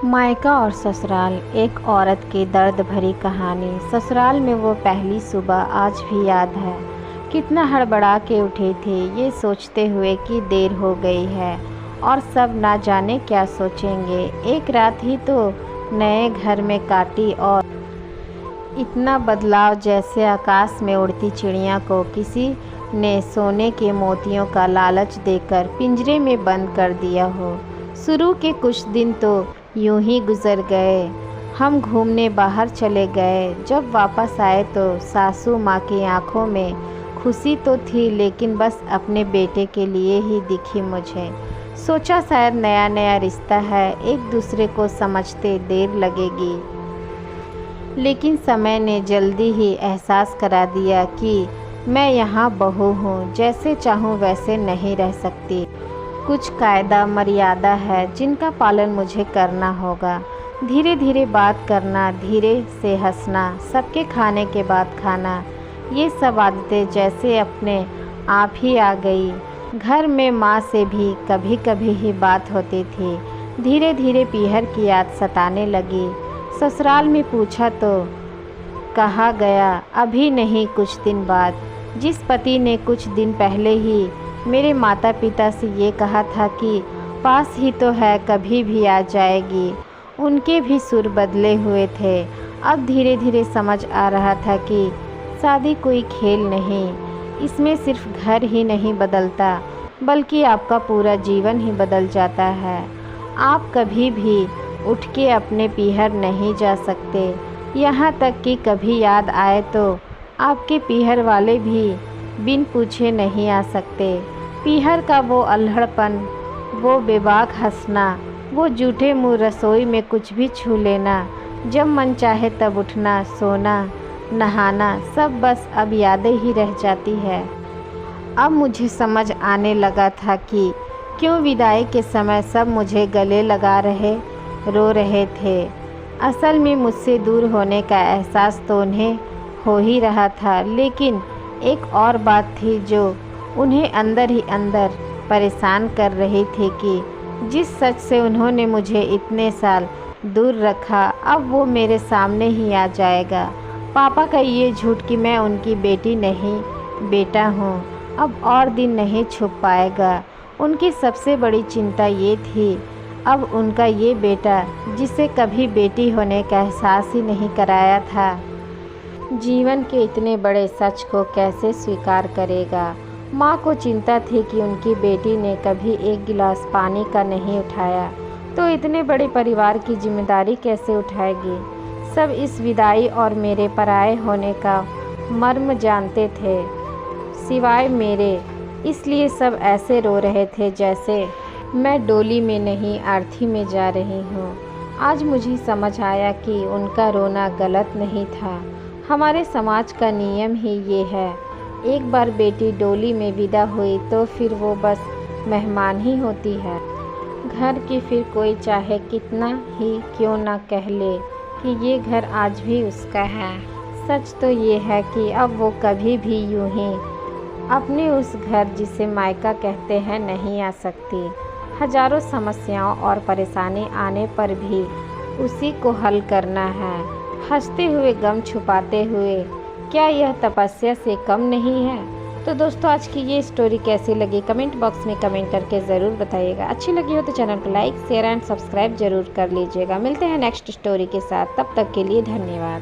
मायका और ससुराल, एक औरत की दर्द भरी कहानी। ससुराल में वो पहली सुबह आज भी याद है। कितना हड़बड़ा के उठे थे ये सोचते हुए कि देर हो गई है और सब ना जाने क्या सोचेंगे। एक रात ही तो नए घर में काटी और इतना बदलाव जैसे आकाश में उड़ती चिड़िया को किसी ने सोने के मोतियों का लालच देकर पिंजरे में बंद कर दिया हो। शुरू के कुछ दिन तो यूं ही गुजर गए। हम घूमने बाहर चले गए। जब वापस आए तो सासू माँ की आंखों में खुशी तो थी, लेकिन बस अपने बेटे के लिए ही दिखी मुझे। सोचा शायद नया नया रिश्ता है, एक दूसरे को समझते देर लगेगी, लेकिन समय ने जल्दी ही एहसास करा दिया कि मैं यहाँ बहू हूँ, जैसे चाहूँ वैसे नहीं रह सकती। कुछ कायदा मर्यादा है जिनका पालन मुझे करना होगा। धीरे धीरे बात करना, धीरे से हंसना, सबके खाने के बाद खाना, ये सब आदतें जैसे अपने आप ही आ गई। घर में माँ से भी कभी कभी ही बात होती थी। धीरे धीरे पीहर की याद सताने लगी। ससुराल में पूछा तो कहा गया अभी नहीं, कुछ दिन बाद। जिस पति ने कुछ दिन पहले ही मेरे माता पिता से ये कहा था कि पास ही तो है, कभी भी आ जाएगी, उनके भी सुर बदले हुए थे। अब धीरे धीरे समझ आ रहा था कि शादी कोई खेल नहीं, इसमें सिर्फ घर ही नहीं बदलता बल्कि आपका पूरा जीवन ही बदल जाता है। आप कभी भी उठ के अपने पीहर नहीं जा सकते, यहाँ तक कि कभी याद आए तो आपके पीहर वाले भी बिन पूछे नहीं आ सकते। पीहर का वो अल्हड़पन, वो बेबाक हंसना, वो जूठे मुँह रसोई में कुछ भी छू लेना, जब मन चाहे तब उठना, सोना, नहाना, सब बस अब यादें ही रह जाती है। अब मुझे समझ आने लगा था कि क्यों विदाई के समय सब मुझे गले लगा रहे, रो रहे थे। असल में मुझसे दूर होने का एहसास तो उन्हें हो ही रहा था, लेकिन एक और बात थी जो उन्हें अंदर ही अंदर परेशान कर रही थी कि जिस सच से उन्होंने मुझे इतने साल दूर रखा, अब वो मेरे सामने ही आ जाएगा। पापा का ये झूठ कि मैं उनकी बेटी नहीं बेटा हूँ, अब और दिन नहीं छुप पाएगा। उनकी सबसे बड़ी चिंता ये थी, अब उनका ये बेटा जिसे कभी बेटी होने का एहसास ही नहीं कराया था, जीवन के इतने बड़े सच को कैसे स्वीकार करेगा। माँ को चिंता थी कि उनकी बेटी ने कभी एक गिलास पानी का नहीं उठाया तो इतने बड़े परिवार की जिम्मेदारी कैसे उठाएगी। सब इस विदाई और मेरे पराये होने का मर्म जानते थे सिवाय मेरे, इसलिए सब ऐसे रो रहे थे जैसे मैं डोली में नहीं अर्थी में जा रही हूँ। आज मुझे समझ आया कि उनका रोना गलत नहीं था। हमारे समाज का नियम ही ये है, एक बार बेटी डोली में विदा हुई तो फिर वो बस मेहमान ही होती है घर की। फिर कोई चाहे कितना ही क्यों ना कह ले कि ये घर आज भी उसका है, सच तो ये है कि अब वो कभी भी यूं ही अपने उस घर जिसे मायका कहते हैं नहीं आ सकती। हजारों समस्याओं और परेशानी आने पर भी उसी को हल करना है, हंसते हुए गम छुपाते हुए। क्या यह तपस्या से कम नहीं है? तो दोस्तों, आज की ये स्टोरी कैसी लगी कमेंट बॉक्स में कमेंट करके ज़रूर बताइएगा। अच्छी लगी हो तो चैनल को लाइक शेयर एंड सब्सक्राइब जरूर कर लीजिएगा। मिलते हैं नेक्स्ट स्टोरी के साथ, तब तक के लिए धन्यवाद।